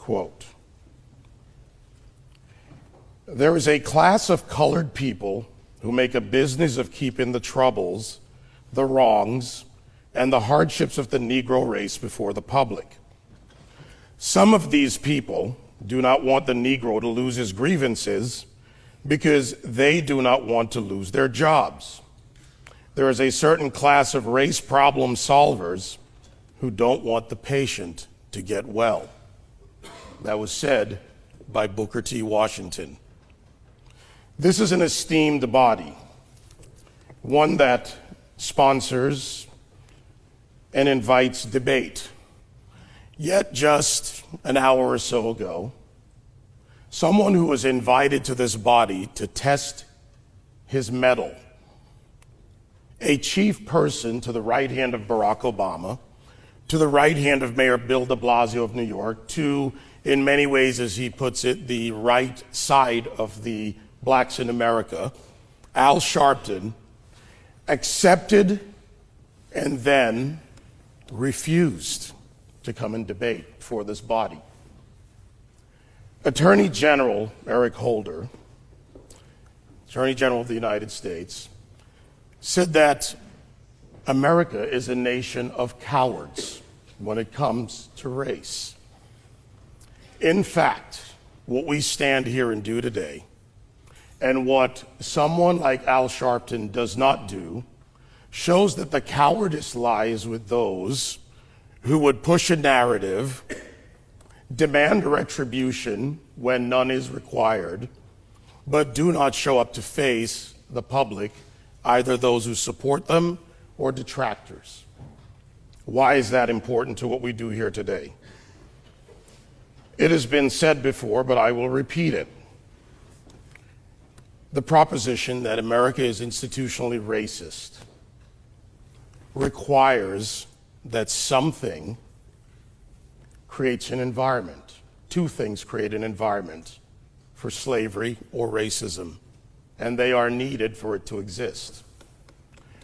quote. There is a class of colored people who make a business of keeping the troubles, the wrongs, and the hardships of the Negro race before the public. Some of these people do not want the Negro to lose his grievances because they do not want to lose their jobs. There is a certain class of race problem solvers who don't want the patient to get well. That was said by Booker T. Washington. This is an esteemed body, one that sponsors and invites debate. Yet just an hour or so ago, someone who was invited to this body to test his mettle, a chief person to the right hand of Barack Obama, to the right hand of Mayor Bill de Blasio of New York, to, in many ways, as he puts it, the right side of the blacks in America, Al Sharpton, accepted and then refused to come and debate for this body. Attorney General Eric Holder, Attorney General of the United States, said that America is a nation of cowards when it comes to race. In fact, what we stand here and do today, and what someone like Al Sharpton does not do, shows that the cowardice lies with those who would push a narrative, demand retribution when none is required, but do not show up to face the public, either those who support them or detractors. Why is that important to what we do here today? It has been said before, but I will repeat it. The proposition that America is institutionally racist requires that something creates an environment. Two things create an environment for slavery or racism, and they are needed for it to exist.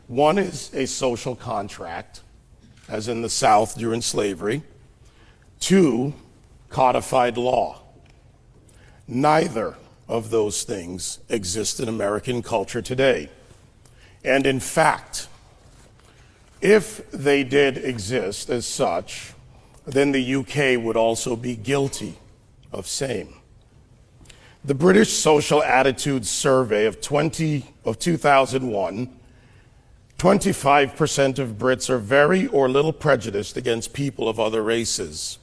One is a social contract, as in the South during slavery. Two, codified law. Neither of those things exist in American culture today. And in fact, if they did exist as such, then the UK would also be guilty of same. The British Social Attitudes Survey of 2001, 25% of Brits are very or little prejudiced against people of other races.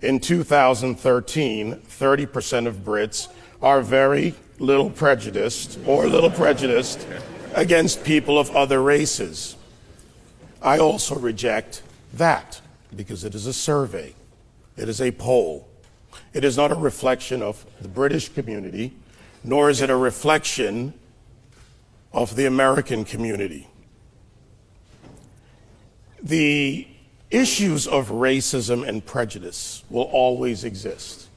In 2013, 30% of Brits are very little prejudiced or little prejudiced against people of other races. I also reject that because it is a survey. It is a poll. It is not a reflection of the British community, nor is it a reflection of the American community. The issues of racism and prejudice will always exist.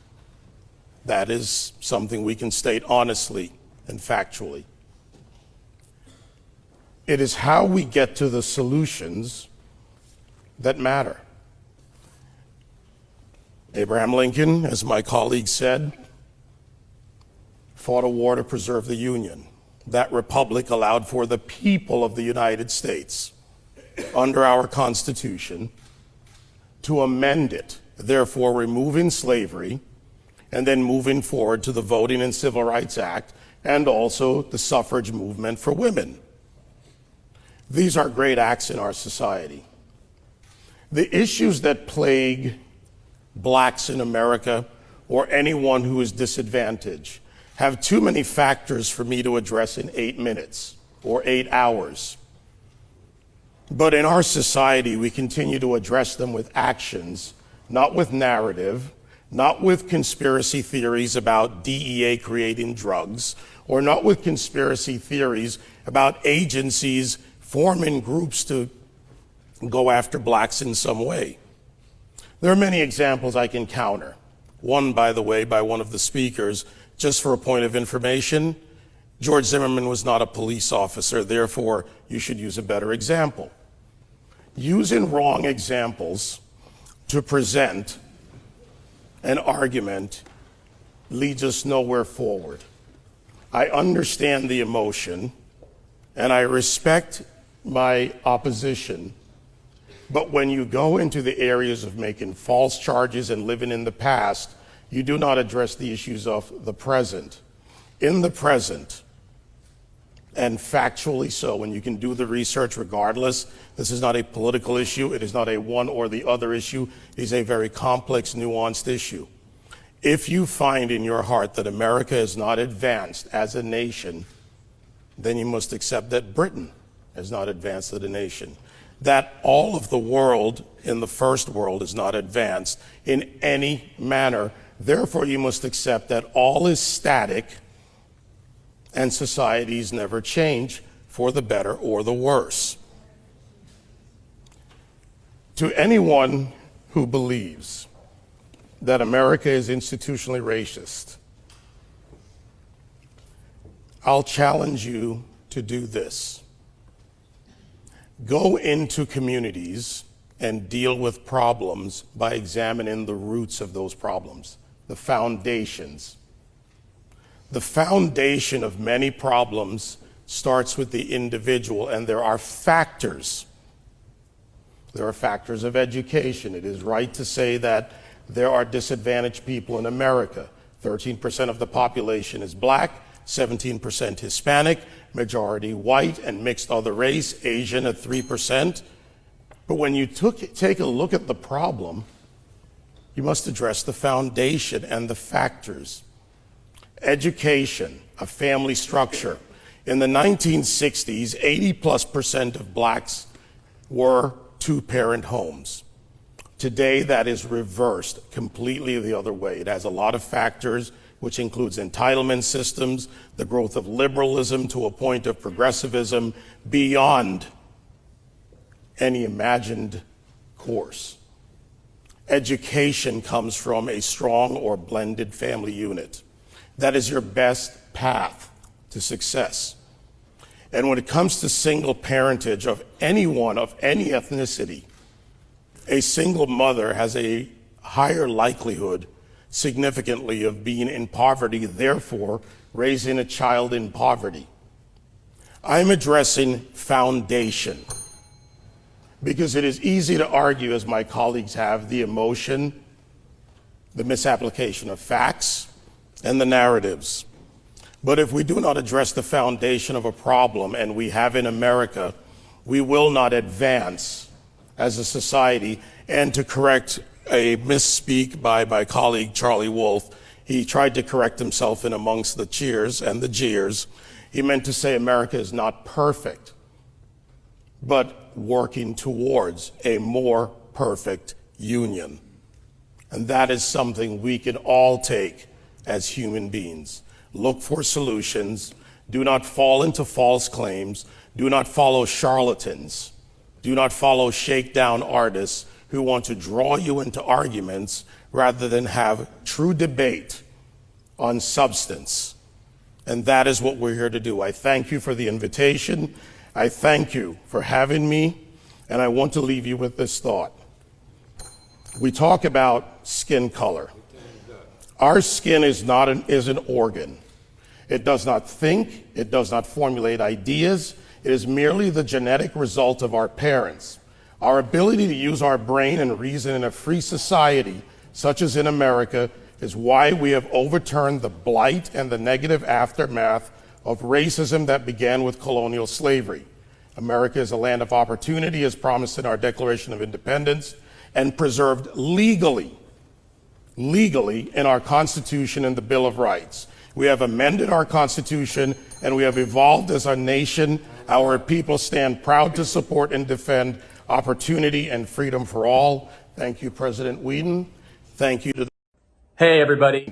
That is something we can state honestly and factually. It is how we get to the solutions that matter. Abraham Lincoln, as my colleague said, fought a war to preserve the Union. That republic allowed for the people of the United States, under our Constitution, to amend it, therefore removing slavery, and then moving forward to the Voting and Civil Rights Act, and also the suffrage movement for women. These are great acts in our society. The issues that plague blacks in America, or anyone who is disadvantaged, have too many factors for me to address in 8 minutes or 8 hours. But in our society, we continue to address them with actions, not with narrative, not with conspiracy theories about DEA creating drugs, or not with conspiracy theories about agencies forming groups to go after blacks in some way. There are many examples I can counter. One, by the way, by one of the speakers, just for a point of information, George Zimmerman was not a police officer, therefore you should use a better example. Using wrong examples to present and argument leads us nowhere forward. I understand the emotion, and I respect my opposition, but when you go into the areas of making false charges and living in the past, you do not address the issues of the present. In the present, and factually so, and you can do the research regardless, this is not a political issue, it is not a one or the other issue, it is a very complex, nuanced issue. If you find in your heart that America is not advanced as a nation, then you must accept that Britain has not advanced as a nation. That all of the world in the first world is not advanced in any manner. Therefore, you must accept that all is static and societies never change for the better or the worse. To anyone who believes that America is institutionally racist, I'll challenge you to do this. Go into communities and deal with problems by examining the roots of those problems, the foundations. The foundation of many problems starts with the individual, and there are factors. There are factors of education. It is right to say that there are disadvantaged people in America. 13% of the population is black, 17% Hispanic, majority white, and mixed other race, Asian at 3%. But when you take a look at the problem, you must address the foundation and the factors. Education, a family structure. In the 1960s, 80+% of blacks were two-parent homes. Today, that is reversed completely the other way. It has a lot of factors, which includes entitlement systems, the growth of liberalism to a point of progressivism beyond any imagined course. Education comes from a strong or blended family unit. That is your best path to success. And when it comes to single parentage of anyone of any ethnicity, a single mother has a higher likelihood significantly of being in poverty, therefore raising a child in poverty. I'm addressing foundation because it is easy to argue, as my colleagues have, the emotion, the misapplication of facts, and the narratives. But if we do not address the foundation of a problem, and we have in America, we will not advance as a society. And to correct a misspeak by my colleague Charlie Wolf, he tried to correct himself in amongst the cheers and the jeers. He meant to say America is not perfect, but working towards a more perfect union. And that is something we can all take as human beings. Look for solutions. Do not fall into false claims. Do not follow charlatans. Do not follow shakedown artists who want to draw you into arguments rather than have true debate on substance. And that is what we're here to do. I thank you for the invitation. I thank you for having me. And I want to leave you with this thought. We talk about skin color. Our skin is an organ. It does not think. It does not formulate ideas. It is merely the genetic result of our parents. Our ability to use our brain and reason in a free society, such as in America, is why we have overturned the blight and the negative aftermath of racism that began with colonial slavery. America is a land of opportunity, as promised in our Declaration of Independence, and preserved legally in our Constitution and the Bill of Rights. We have amended our Constitution, and we have evolved as a nation. Our people stand proud to support and defend opportunity and freedom for all. Thank you, President Whedon. Thank you to the Hey, everybody.